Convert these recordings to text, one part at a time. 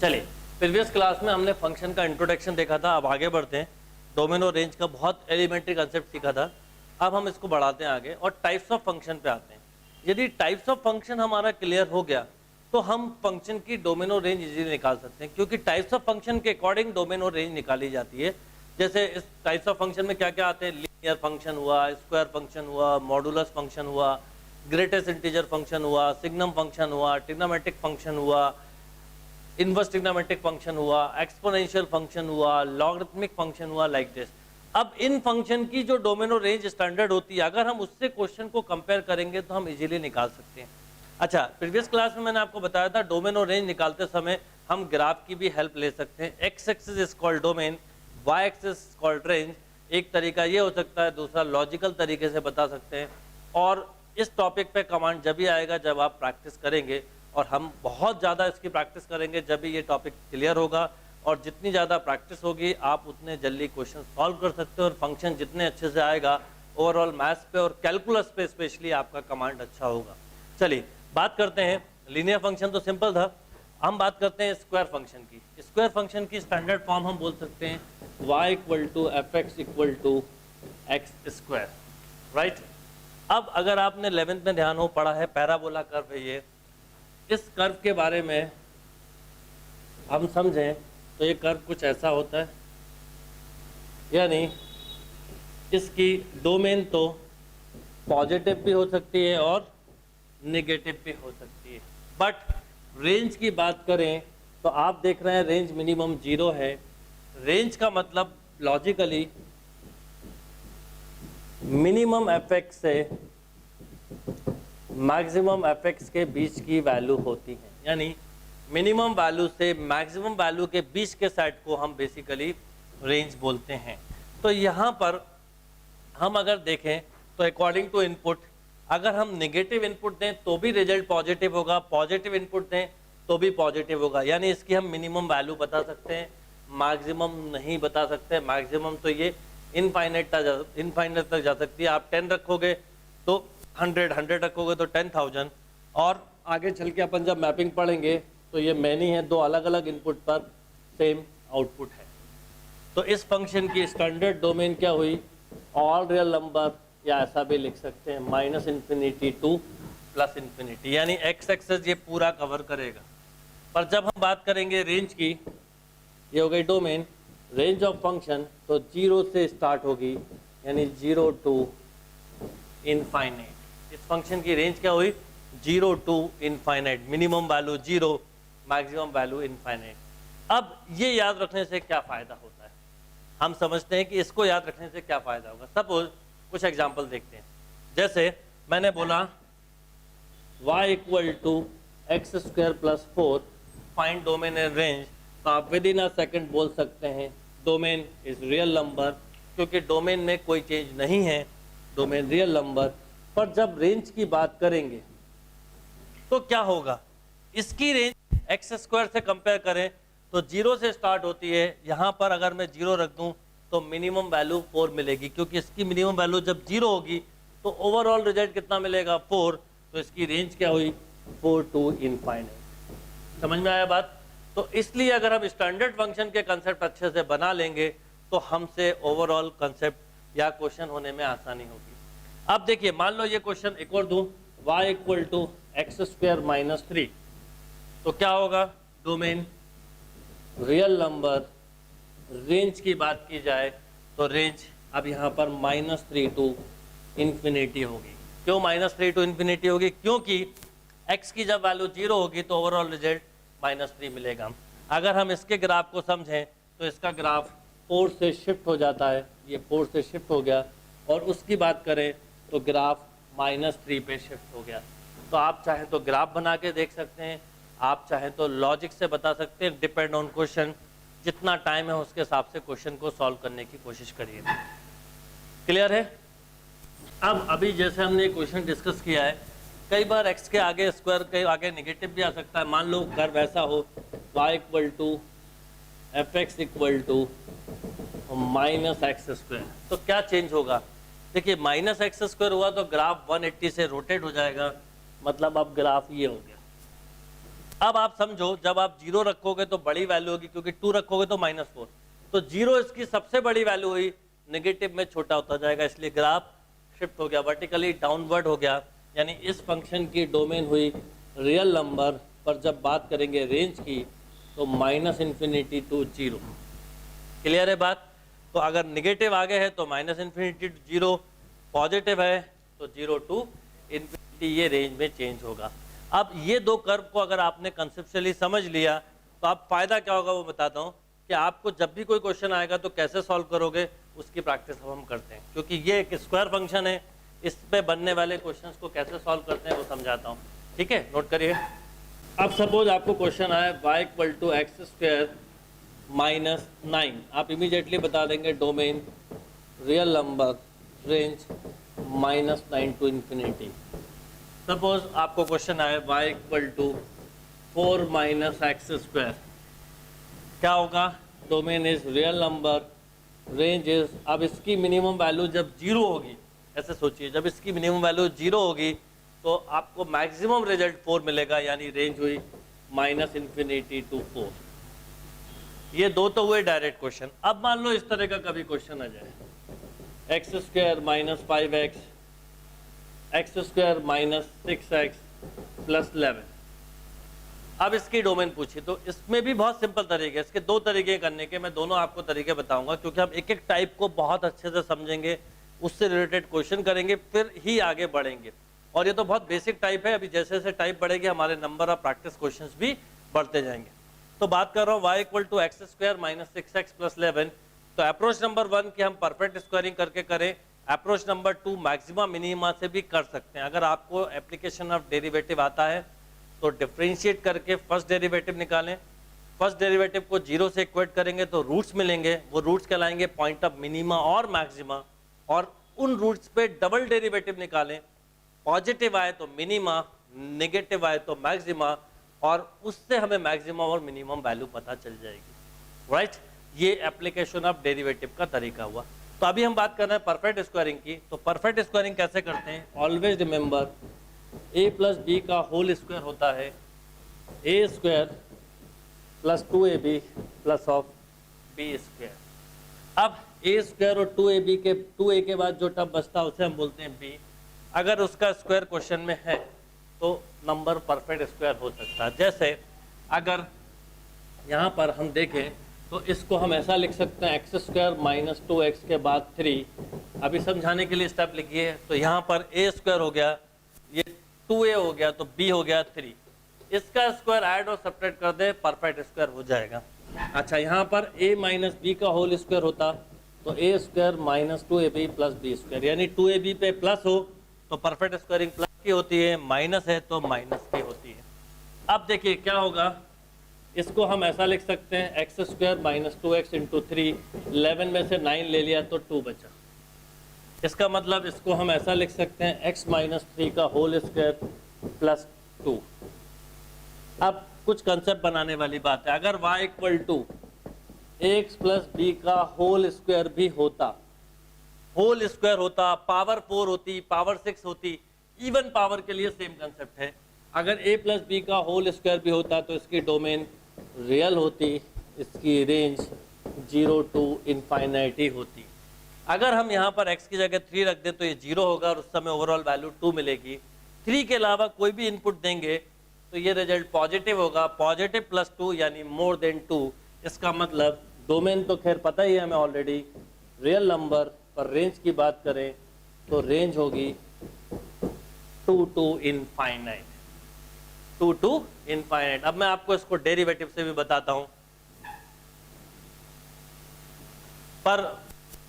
चलिए, previous class में हमने फंक्शन का इंट्रोडक्शन देखा था। अब आगे बढ़ते हैं। डोमेन और रेंज का बहुत एलिमेंट्री कंसेप्ट सीखा था। अब हम इसको बढ़ाते हैं आगे और टाइप्स ऑफ फंक्शन पे आते हैं। यदि टाइप्स ऑफ फंक्शन हमारा क्लियर हो गया तो हम फंक्शन की डोमेन और रेंज इजीली निकाल सकते हैं, क्योंकि टाइप्स ऑफ फंक्शन के अकॉर्डिंग डोमेन और रेंज निकाली जाती है। जैसे इस टाइप्स ऑफ फंक्शन में क्या क्या आते हैं? लीनियर फंक्शन हुआ, स्क्वायर फंक्शन हुआ, मॉडुलस फंक्शन हुआ, ग्रेटेस्ट इंटीजर फंक्शन हुआ, सिग्नम फंक्शन हुआ, ट्रिग्नोमेट्रिक फंक्शन हुआ, इनवर्स ट्रिग्नोमेट्रिक फंक्शन हुआ, एक्सपोनेंशियल फंक्शन हुआ, लॉगरिथमिक फंक्शन हुआ, लाइक दिस। अब इन फंक्शन की जो डोमेन और रेंज स्टैंडर्ड होती है, अगर हम उससे क्वेश्चन को कंपेयर करेंगे तो हम इजीली निकाल सकते हैं। अच्छा, प्रीवियस क्लास में मैंने आपको बताया था डोमेन और रेंज निकालते समय हम ग्राफ की भी हेल्प ले सकते हैं। X axis is called domain, Y axis called range. एक तरीका ये हो सकता है, दूसरा लॉजिकल तरीके से बता सकते हैं। और इस टॉपिक पे कमांड जब भी आएगा जब आप प्रैक्टिस करेंगे, और हम बहुत ज़्यादा इसकी प्रैक्टिस करेंगे जब भी ये टॉपिक क्लियर होगा। और जितनी ज़्यादा प्रैक्टिस होगी आप उतने जल्दी क्वेश्चन सॉल्व कर सकते हो, और फंक्शन जितने अच्छे से आएगा ओवरऑल मैथ्स पे और कैलकुलस पे स्पेशली आपका कमांड अच्छा होगा। चलिए बात करते हैं। लीनियर फंक्शन तो सिंपल था। हम बात करते हैं स्क्वायर फंक्शन की। स्क्वायर फंक्शन की स्टैंडर्ड फॉर्म हम बोल सकते हैं y = fx = x², राइट। अब अगर आपने 11th में ध्यान हो पढ़ा है, पैराबोला कर्व है ये। इस कर्व के बारे में हम समझें तो ये कर्व कुछ ऐसा होता है, यानी इसकी डोमेन तो पॉजिटिव भी हो सकती है और नेगेटिव भी हो सकती है। बट रेंज की बात करें तो आप देख रहे हैं रेंज मिनिमम 0 है। रेंज का मतलब लॉजिकली मिनिमम fx से मैक्सिमम fx के बीच की वैल्यू होती है, यानी मिनिमम वैल्यू से मैक्सिमम वैल्यू के बीच के सेट को हम बेसिकली रेंज बोलते हैं। तो यहाँ पर हम अगर देखें तो अकॉर्डिंग टू इनपुट, अगर हम नेगेटिव इनपुट दें तो भी रिजल्ट पॉजिटिव होगा, पॉजिटिव इनपुट दें तो भी पॉजिटिव होगा। यानी इसकी हम मिनिमम वैल्यू बता सकते हैं, मैक्सिमम नहीं बता सकते। मैक्सिमम तो ये इनफाइनाइट तक जा सकती है। आप 10 रखोगे तो 100 रखोगे तो 10,000। और आगे चल के अपन जब मैपिंग पढ़ेंगे तो ये मैनी है, दो अलग अलग इनपुट पर सेम आउटपुट है। तो इस फंक्शन की स्टैंडर्ड डोमेन क्या हुई? ऑल रियल नंबर, या ऐसा भी लिख सकते हैं -∞ to +∞, यानी एक्स एक्सेस ये पूरा कवर करेगा। पर जब हम बात करेंगे रेंज की, ये हो गई डोमेन। रेंज ऑफ फंक्शन तो 0 से स्टार्ट होगी, यानी 0 to इनफाइनाइट। इस फंक्शन की रेंज क्या हुई? 0 to infinite. Minimum value 0, maximum value infinite. अब ये याद रखने से क्या फ़ायदा होता है? हम समझते हैं कि इसको याद रखने से क्या फ़ायदा होगा। सपोज कुछ एग्जाम्पल देखते हैं। जैसे मैंने बोला y = x² + 4, find domain and range. तो आप विद इन अ सेकेंड बोल सकते हैं डोमेन इज रियल नंबर, क्योंकि डोमेन में कोई चेंज नहीं है, डोमेन रियल नंबर। पर जब रेंज की बात करेंगे तो क्या होगा? इसकी रेंज x² से कंपेयर करें तो 0 से स्टार्ट होती है। यहाँ पर अगर मैं 0 रख दूँ तो मिनिमम वैल्यू 4 मिलेगी, क्योंकि इसकी मिनिमम वैल्यू जब 0 होगी तो ओवरऑल रिजल्ट कितना मिलेगा? 4। तो इसकी रेंज क्या हुई? 4 to इनफाइनाइट। समझ में आया बात? तो इसलिए अगर हम स्टैंडर्ड फंक्शन के कंसेप्ट अच्छे से बना लेंगे तो हमसे ओवरऑल कंसेप्ट या क्वेश्चन होने में आसानी होगी। अब देखिए, मान लो ये क्वेश्चन एक और दूं, y = x² - 3, तो क्या होगा? Domain real number. रेंज की बात की जाए तो रेंज अब यहाँ पर -3 to इन्फिनिटी होगी। क्यों -3 to इन्फिनिटी होगी? क्योंकि x की जब वैल्यू 0 होगी तो ओवरऑल रिजल्ट -3 मिलेगा। अगर हम इसके ग्राफ को समझें तो इसका ग्राफ 4 से शिफ्ट हो जाता है, ये 4 से शिफ्ट हो गया, और उसकी बात करें तो ग्राफ -3 पे शिफ्ट हो गया। तो आप चाहें तो ग्राफ बना के देख सकते हैं, आप चाहें तो लॉजिक से बता सकते हैं, डिपेंड ऑन क्वेश्चन। जितना टाइम है उसके हिसाब से क्वेश्चन को सॉल्व करने की कोशिश करिए। क्लियर है? अब अभी जैसे हमने क्वेश्चन डिस्कस किया है, कई बार x के आगे स्क्वायर के आगे नेगेटिव भी आ सकता है। मान लो कर्व ऐसा हो y = fx = -x², तो क्या चेंज होगा? देखिए -x² हुआ तो ग्राफ 180 से रोटेट हो जाएगा, मतलब अब ग्राफ ये हो गया। अब आप समझो, जब आप 0 रखोगे तो बड़ी वैल्यू होगी, क्योंकि 2 रखोगे तो -4, तो 0 इसकी सबसे बड़ी वैल्यू हुई, नेगेटिव में छोटा होता जाएगा, इसलिए ग्राफ शिफ्ट हो गया, वर्टिकली डाउनवर्ड हो गया। यानी इस फंक्शन की डोमेन हुई रियल नंबर, पर जब बात करेंगे रेंज की तो -∞ टू 0। क्लियर है बात? तो अगर निगेटिव आगे है तो -∞ टू 0, पॉजिटिव है तो 0 टू इन्फिनिटी, ये रेंज में चेंज होगा। अब ये दो कर्व को अगर आपने कंसेप्चुअली समझ लिया तो आप फायदा क्या होगा वो बताता हूँ, कि आपको जब भी कोई क्वेश्चन आएगा तो कैसे सॉल्व करोगे उसकी प्रैक्टिस अब हम करते हैं, क्योंकि ये एक स्क्वायर फंक्शन है, इस पे बनने वाले क्वेश्चंस को कैसे सॉल्व करते हैं वो समझाता हूँ। ठीक है, नोट करिए। अब सपोज आपको क्वेश्चन आया y = x² -9, आप इमीडिएटली बता देंगे domain real number, range -9 to infinity. Suppose आपको क्वेश्चन आया y = 4 - x², क्या होगा? Domain is real number, range is, अब इसकी मिनिमम वैल्यू जब 0 होगी, ऐसे सोचिए, जब इसकी मिनिमम वैल्यू 0 होगी तो आपको मैक्सिमम रिजल्ट 4 मिलेगा, यानी रेंज हुई -∞ टू 4। ये दो तो हुए डायरेक्ट क्वेश्चन। अब मान लो इस तरह का कभी क्वेश्चन आ जाए, x² - 5x, x² - 6x + 11। अब इसकी डोमेन पूछी, तो इसमें भी बहुत सिंपल तरीके, इसके दो तरीके करने के, मैं दोनों आपको तरीके बताऊंगा, क्योंकि हम एक एक टाइप को बहुत अच्छे से समझेंगे, उससे रिलेटेड क्वेश्चन करेंगे, फिर ही आगे बढ़ेंगे। और ये तो बहुत बेसिक टाइप है, अभी जैसे जैसे टाइप बढ़ेगी हमारे नंबर ऑफ प्रैक्टिस क्वेश्चंस भी बढ़ते जाएंगे। तो बात कर रहा हूँ y = x² - 6x + 11। तो अप्रोच नंबर 1 की हम परफेक्ट स्क्वायरिंग करके करें, अप्रोच नंबर 2 मैक्सिमा मिनिमा से भी कर सकते हैं। अगर आपको एप्लीकेशन ऑफ डेरिवेटिव आता है तो डिफरेंशिएट करके फर्स्ट डेरिवेटिव निकालें, फर्स्ट डेरिवेटिव को 0 से इक्वेट करेंगे तो रूट्स मिलेंगे, वो रूट्स कहलाएंगे पॉइंट ऑफ मिनिमा और मैक्सिमा, और उन रूट्स पे डबल डेरिवेटिव निकालें, पॉजिटिव आए तो मिनिमा, नेगेटिव आए तो मैक्सिमा, और उससे हमें मैक्सिमम और मिनिमम वैल्यू पता चल जाएगी। राइट, ये एप्लीकेशन ऑफ डेरिवेटिव का तरीका हुआ। तो अभी हम बात कर रहे हैं परफेक्ट स्क्वायरिंग की। तो परफेक्ट स्क्वायरिंग कैसे करते हैं? ऑलवेज रिमेंबर a + b का होल स्क्वायर होता है a² + 2ab + b²। अब a² और 2ab के 2a के बाद जो टर्म बचता है उसे हम बोलते हैं b। अगर उसका स्क्वायर क्वेश्चन में है तो नंबर परफेक्ट स्क्वायर हो सकता है। जैसे अगर यहाँ पर हम देखें तो इसको हम ऐसा लिख सकते हैं x² - 2x के बाद 3। अभी समझाने के लिए स्टेप लिखिए, तो यहाँ पर a² हो गया, ये 2a हो गया, तो b हो गया 3। इसका स्क्वायर ऐड और सब्ट्रैक्ट कर दे, परफेक्ट स्क्वायर हो जाएगा। अच्छा, यहाँ पर a - b का होल स्क्वायर होता तो a² - 2ab + b², यानी 2ab पे प्लस हो तो परफेक्ट स्क्वायरिंग प्लस की होती है, माइनस है तो माइनस की होती है। अब देखिए क्या होगा, इसको हम ऐसा लिख सकते हैं x² - 2x × 3, 11 में से 9 ले लिया तो 2 बचा। इसका मतलब इसको हम ऐसा लिख सकते हैं x - 3 का होल स्क्वायर + 2। अब कुछ कंसेप्ट बनाने वाली बात है, अगर y = ax + b का होल स्क्वायर भी होता, होल स्क्वायर होता, पावर 4 होती, पावर 6 होती, इवन पावर के लिए सेम कंसेप्ट है। अगर a + b का होल स्क्वायर भी होता तो इसकी डोमेन रियल होती, इसकी रेंज 0 टू इन्फाइनाइटी होती। अगर हम यहाँ पर x की जगह 3 रख दें तो ये 0 होगा और उस समय ओवरऑल वैल्यू 2 मिलेगी। 3 के अलावा कोई भी इनपुट देंगे तो ये रिजल्ट पॉजिटिव होगा, पॉजिटिव +2 यानी मोर देन 2। इसका मतलब डोमेन तो खैर पता ही है हमें ऑलरेडी, रियल नंबर, पर रेंज की बात करें तो रेंज होगी 2 टू इनफाइनाइट, 2 टू इनफाइनाइट। अब मैं आपको इसको डेरिवेटिव से भी बताता हूं, पर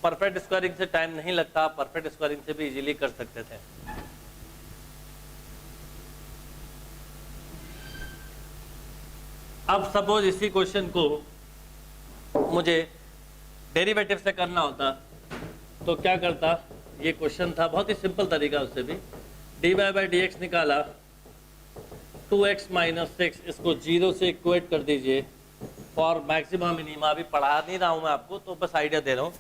परफेक्ट स्क्वायरिंग से टाइम नहीं लगता, परफेक्ट स्क्वायरिंग से भी इजीली कर सकते थे। अब सपोज इसी क्वेश्चन को मुझे डेरिवेटिव से करना होता तो क्या करता, ये क्वेश्चन था बहुत ही सिंपल तरीका, उससे भी dy/dx निकाला, 2x - 6 इसको 0 से इक्वेट कर दीजिए फॉर मैक्सिमम मिनिमा। अभी पढ़ा नहीं रहा हूँ मैं आपको, तो बस आइडिया दे रहा हूँ।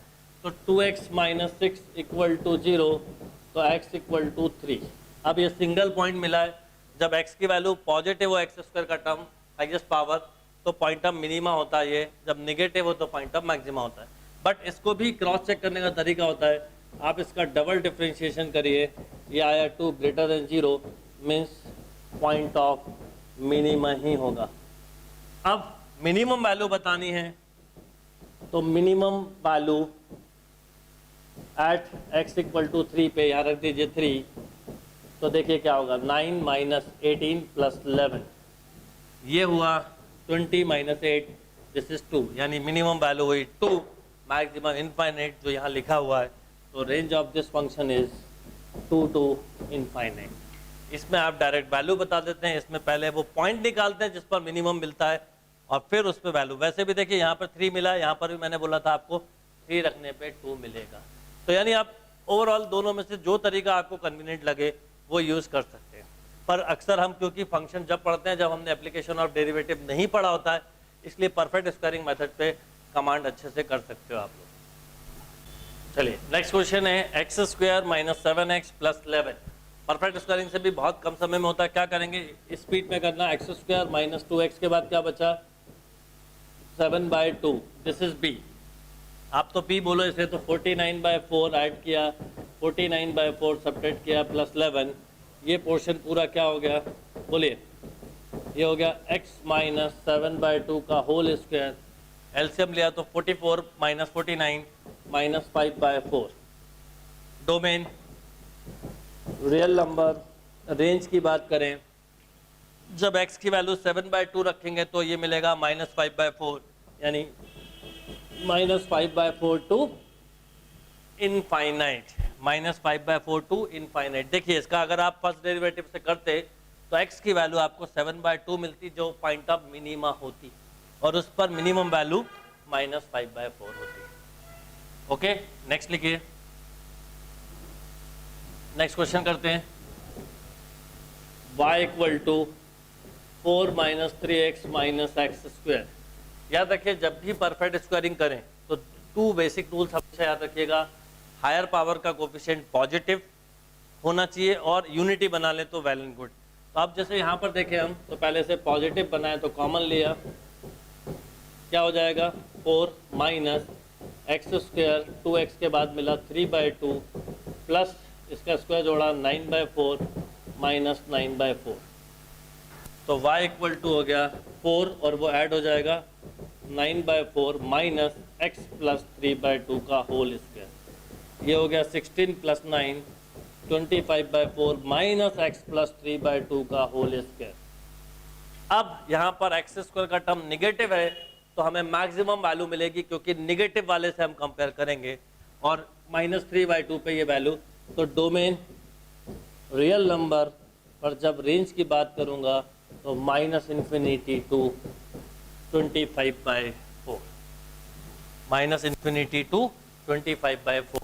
तो 2x - 6 = 0, तो x = 3। अब ये सिंगल पॉइंट मिला है, जब x की वैल्यू पॉजिटिव हो x² का टर्म हाईएस्ट पावर, तो पॉइंट ऑफ मिनिमा होता है ये, जब निगेटिव हो तो पॉइंट ऑफ मैक्सिमा होता है। बट इसको भी क्रॉस चेक करने का तरीका होता है, आप इसका डबल डिफ्रेंशिएशन करिए, ये आया 2 greater than 0 means point of minima ही होगा। अब मिनिमम वैल्यू बतानी है, तो minimum value at x equal to 3 पे यहाँ रख दीजिए 3, तो देखिए क्या होगा 9 माइनस 18 प्लस 11, ये हुआ 20 माइनस 8, दिस इज 2, यानी मिनिमम वैल्यू हुई 2, मैक्सिमम इनफाइनाइट जो यहाँ लिखा हुआ है, तो range of this function is 2 to infinite. इसमें आप डायरेक्ट वैल्यू बता देते हैं, इसमें पहले वो पॉइंट निकालते हैं जिस पर मिनिमम मिलता है और फिर उस पर वैल्यू। वैसे भी देखिए यहाँ पर 3 मिला, यहाँ पर भी मैंने बोला था आपको 3 रखने पे 2 मिलेगा। तो यानी आप ओवरऑल दोनों में से जो तरीका आपको कन्वीनियंट लगे वो यूज़ कर सकते हैं। पर अक्सर हम क्योंकि फंक्शन जब पढ़ते हैं जब हमने एप्लीकेशन ऑफ डेरिवेटिव नहीं पढ़ा होता है, इसलिए परफेक्ट स्क्वायरिंग मेथड पे कमांड अच्छे से कर सकते हो आप लोग। चलिए नेक्स्ट क्वेश्चन है x square minus 7x plus 11। Perfect squaring से भी बहुत कम समय में होता है, क्या करेंगे स्पीड में करना। एक्स स्क्वायर माइनस 2x के बाद क्या बचा 7/2, दिस इज b, आप तो p बोलो इसे, तो 49/4 ऐड किया, 49/4 सब्ट्रैक्ट किया प्लस 11, ये पोर्शन पूरा क्या हो गया बोलिए, ये हो गया x माइनस 7/2 का होल स्क्वायर, एलसीएम लिया तो 44 minus 49 minus 5/4। Domain real number, range की बात करें, जब x की वैल्यू 7/2 रखेंगे तो ये मिलेगा माइनस 5/4, यानी minus 5/4 to infinite, minus 5/4 to infinite. देखिए इसका अगर आप फर्स्ट डेरिवेटिव से करते तो x की वैल्यू आपको 7/2 मिलती जो पॉइंट ऑफ मिनिमा होती, और उस पर मिनिमम वैल्यू माइनस 5/4 होती। ओके नेक्स्ट लिखिए, नेक्स्ट क्वेश्चन करते हैं। y equal to 4 minus 3x minus X square. याद रखिए जब भी परफेक्ट स्क्वायरिंग करें तो 2 बेसिक रूल्स हमेशा याद रखिएगा, हायर पावर का कोफिशिएंट पॉजिटिव होना चाहिए और यूनिटी बना लें तो वेल एंड गुड। तो अब जैसे यहाँ पर देखें हम, तो पहले से पॉजिटिव बनाए तो कॉमन लिया, क्या हो जाएगा 4 माइनस एक्स स्क्वायर, 2x के बाद मिला 3/2 प्लस इसका स्क्वायर जोड़ा 9/4 माइनस 9/4, तो y इक्वल टू हो गया 4 और वो ऐड हो जाएगा 9/4 माइनस x प्लस 3/2 का होल स्क्वायर, ये हो गया 16 प्लस 9 25/4 माइनस x प्लस 3/2 का होल स्क्वायर। अब यहाँ पर x स्क्वायर का टर्म निगेटिव है तो हमें मैक्सिमम वैल्यू मिलेगी क्योंकि निगेटिव वाले से हम कंपेयर करेंगे, और माइनस 3/2 पे ये वैल्यू, तो डोमेन रियल नंबर पर जब रेंज की बात करूँगा तो minus infinity to 25/4, minus infinity to 25/4